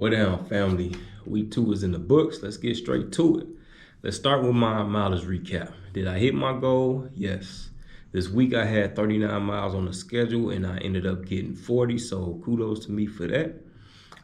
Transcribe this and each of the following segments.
Well down, family. Week 2 is in the books. Let's get straight to it. Let's start with my mileage recap. Did I hit my goal? Yes. This week I had 39 miles on the schedule and I ended up getting 40, so kudos to me for that.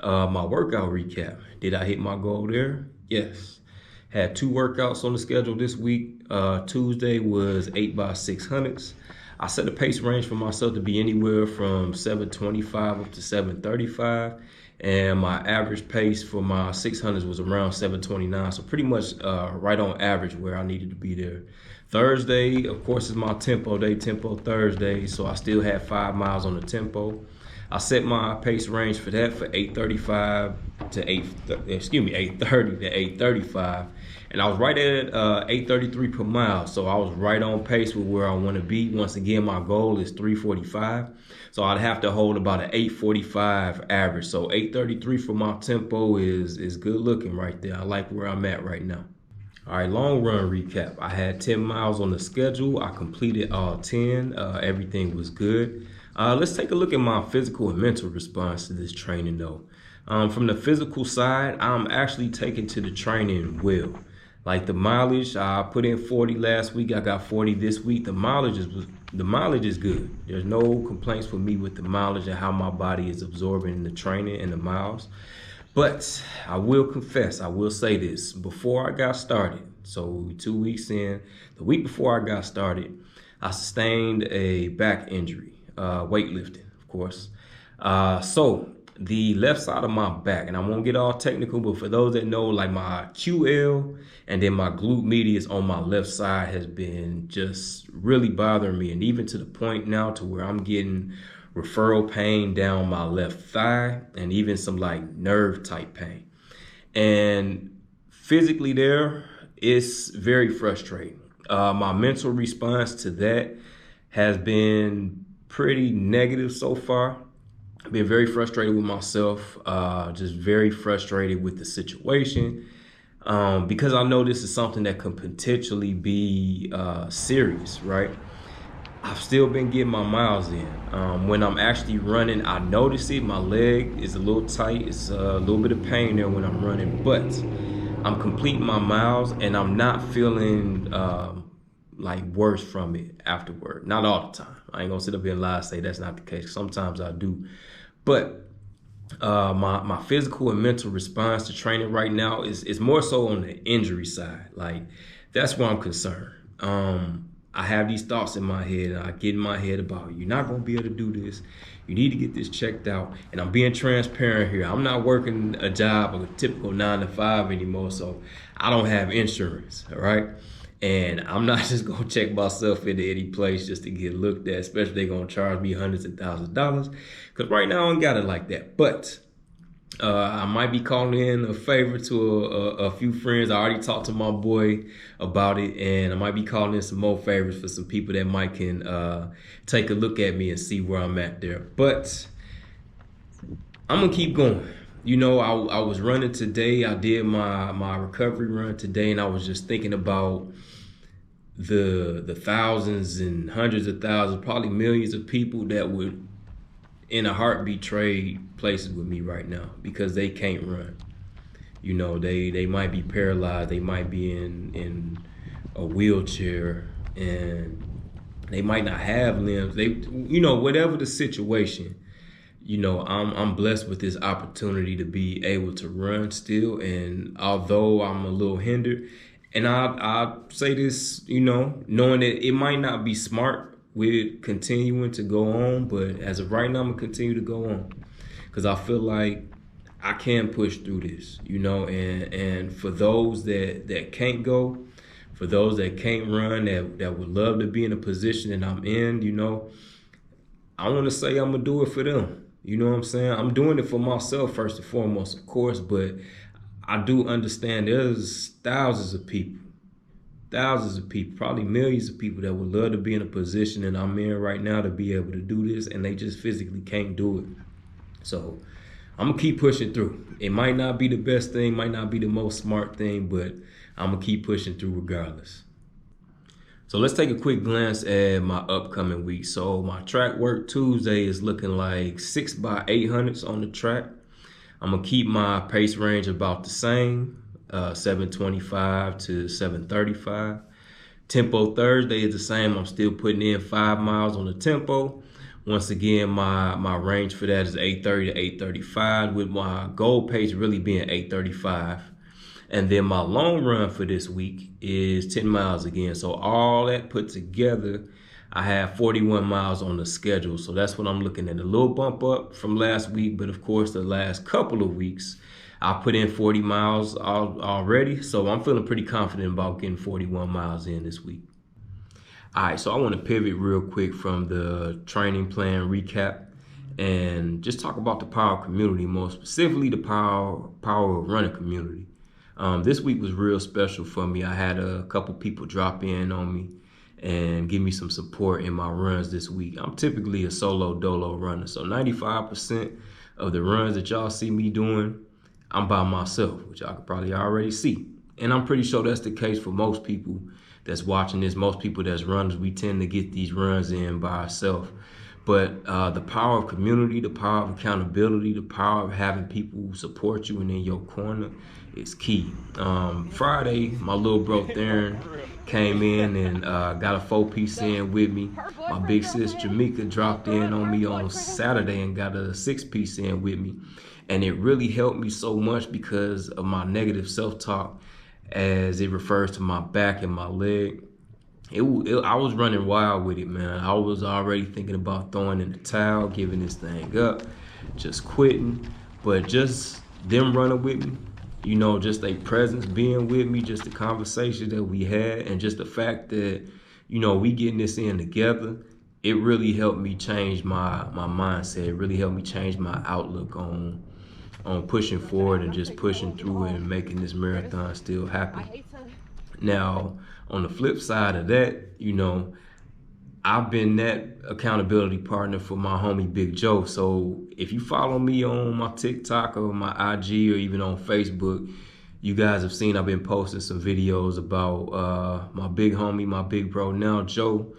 My workout recap. Did I hit my goal there? Yes. Had 2 workouts on the schedule this week. Tuesday was 8x600s. I set a pace range for myself to be anywhere from 725 up to 735. And my average pace for my 600s was around 729. So pretty much right on average where I needed to be there. Thursday, of course, is my tempo day, tempo Thursday. So I still had 5 miles on the tempo. I set my pace range for that for 8:30 to 8:35, and I was right at 8:33 per mile. So I was right on pace with where I want to be. Once again, my goal is 3:45, so I'd have to hold about an 8:45 average. So 8:33 for my tempo is good looking right there. I like where I'm at right now. All right, long run recap. I had 10 miles on the schedule. I completed all 10. Everything was good. Let's take a look at my physical and mental response to this training though. From the physical side, I'm actually taking to the training well. Like the mileage, I put in 40 last week. I got 40 this week. The mileage is good. There's no complaints with me with the mileage and how my body is absorbing the training and the miles. But I will confess, I will say this, before I got started, so 2 weeks in, the week before I got started, I sustained a back injury, weightlifting, of course. So the left side of my back, and I won't get all technical, but for those that know, like my QL and then my glute medius on my left side has been just really bothering me. And even to the point now to where I'm getting referral pain down my left thigh and even some like nerve type pain. And physically there, it's very frustrating. My mental response to that has been pretty negative so far. I've been very frustrated with myself, just very frustrated with the situation, because I know this is something that could potentially be serious, right? I've still been getting my miles in. When I'm actually running, I notice it. My leg is a little tight. It's a little bit of pain there when I'm running, but I'm completing my miles and I'm not feeling like worse from it afterward. Not all the time. I ain't gonna sit up here and lie and say that's not the case. Sometimes I do. But my physical and mental response to training right now is more so on the injury side. Like that's where I'm concerned. I have these thoughts in my head, and I get in my head about you're not gonna be able to do this. You need to get this checked out. And I'm being transparent here. I'm not working a job, a typical 9 to 5 anymore, so I don't have insurance, all right? And I'm not just gonna check myself into any place just to get looked at, especially if they're gonna charge me hundreds of thousands of dollars. Cause right now I don't got it like that. But I might be calling in a favor to a few friends. I already talked to my boy about it, and I might be calling in some more favors for some people that might can take a look at me and see where I'm at there. But I'm gonna keep going. You know, I was running today. I did my recovery run today, and I was just thinking about the thousands and hundreds of thousands, probably millions of people that would in a heartbeat trade places with me right now because they can't run. You know, they might be paralyzed, they might be in a wheelchair, and they might not have limbs. They, you know, whatever the situation, you know, I'm blessed with this opportunity to be able to run still. And although I'm a little hindered, and I say this, you know, knowing that it might not be smart with continuing to go on, but as of right now, I'm gonna continue to go on because I feel like I can push through this, you know. And for those that can't go, for those that can't run, that would love to be in a position that I'm in, you know, I want to say I'm gonna do it for them. You know what I'm saying? I'm doing it for myself first and foremost, of course, but I do understand there's thousands of people, probably millions of people that would love to be in a position that I'm in right now to be able to do this, and they just physically can't do it. So I'm gonna keep pushing through. It might not be the best thing, might not be the most smart thing, but I'm gonna keep pushing through regardless. So let's take a quick glance at my upcoming week. So my track work Tuesday is looking like 6x800s on the track. I'm gonna keep my pace range about the same, 725 to 735. Tempo Thursday is the same. I'm still putting in 5 miles on the tempo. Once again, my range for that is 830 to 835, with my goal pace really being 835. And then my long run for this week is 10 miles again. So all that put together, I have 41 miles on the schedule. So that's what I'm looking at. A little bump up from last week, but of course the last couple of weeks, I put in 40 miles already. So I'm feeling pretty confident about getting 41 miles in this week. All right, so I want to pivot real quick from the training plan recap and just talk about the power community, more specifically the power of running community. This week was real special for me. I had a couple people drop in on me and give me some support in my runs this week. I'm typically a solo dolo runner, so 95% of the runs that y'all see me doing, I'm by myself, which y'all could probably already see. And I'm pretty sure that's the case for most people that's watching this. Most people that's runners, we tend to get these runs in by ourselves. But the power of community, the power of accountability, the power of having people support you and in your corner is key. Friday, my little bro Theron came in and got a 4-piece in with me. My big sis Jamaica dropped in on me on Saturday and got a 6-piece in with me. And it really helped me so much because of my negative self-talk as it refers to my back and my leg. I was running wild with it, man. I was already thinking about throwing in the towel, giving this thing up, just quitting. But just them running with me, you know, just their presence being with me, just the conversation that we had, and just the fact that, you know, we getting this in together, it really helped me change my mindset. It really helped me change my outlook on pushing forward and just pushing through it and making this marathon still happen. Now, on the flip side of that, you know, I've been that accountability partner for my homie Big Joe. So if you follow me on my TikTok or my IG or even on Facebook, you guys have seen I've been posting some videos about my big homie, my big bro now, Joe,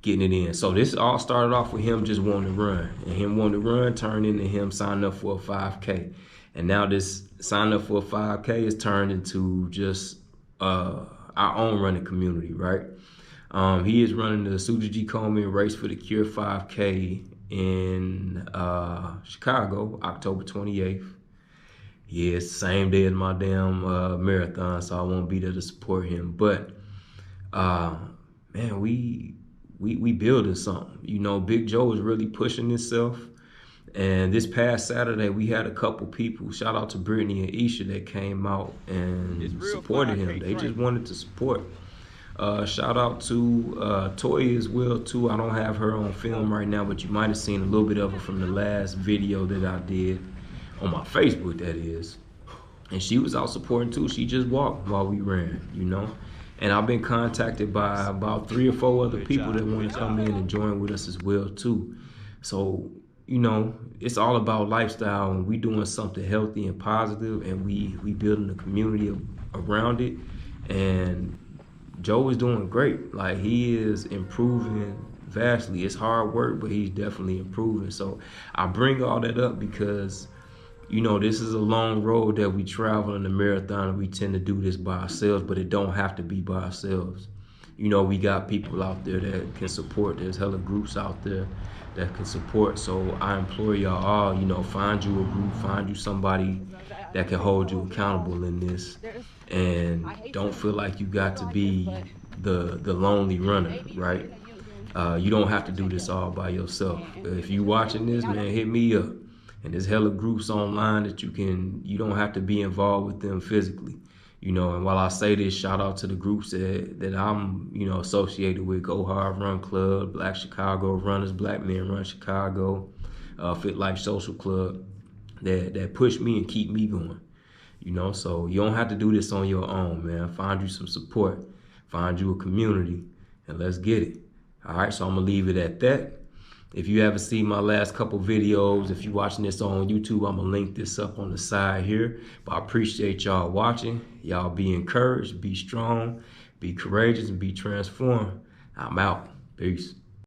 getting it in. So this all started off with him just wanting to run. And him wanting to run turned into him signing up for a 5K. And now this sign up for a 5K is turned into just our own running community, right? He is running the Suja G. Komen Race for the Cure 5K in Chicago, October 28th. Yeah, it's the same day as my damn marathon, so I won't be there to support him. But man, we building something. You know, Big Joe is really pushing himself. And this past Saturday, we had a couple people, shout out to Brittany and Isha, that came out and supported him. They just wanted to support. Shout out to Toya as well, too. I don't have her on film right now, but you might have seen a little bit of her from the last video that I did on my Facebook, that is. And she was out supporting, too. She just walked while we ran, you know. And I've been contacted by about 3 or 4 other people that want to come in and join with us as well, too. So, you know, it's all about lifestyle, and we doing something healthy and positive, and we building a community around it. And Joe is doing great. Like, he is improving vastly. It's hard work, but he's definitely improving. So I bring all that up because, you know, this is a long road that we travel in the marathon, and we tend to do this by ourselves, but it don't have to be by ourselves. You know, we got people out there that can support. There's hella groups out there that can support. So I implore y'all all, you know, find you a group, find you somebody that can hold you accountable in this. And don't feel like you got to be the lonely runner, right? You don't have to do this all by yourself. If you watching this, man, hit me up. And there's hella groups online that you don't have to be involved with them physically. You know, and while I say this, shout out to the groups that I'm, you know, associated with: Go Hard Run Club, Black Chicago Runners, Black Men Run Chicago, Fit Life Social Club, that push me and keep me going. You know, so you don't have to do this on your own, man. Find you some support, find you a community, and let's get it. All right, so I'm gonna leave it at that. If you haven't seen my last couple videos, if you're watching this on YouTube, I'm going to link this up on the side here. But I appreciate y'all watching. Y'all be encouraged, be strong, be courageous, and be transformed. I'm out. Peace.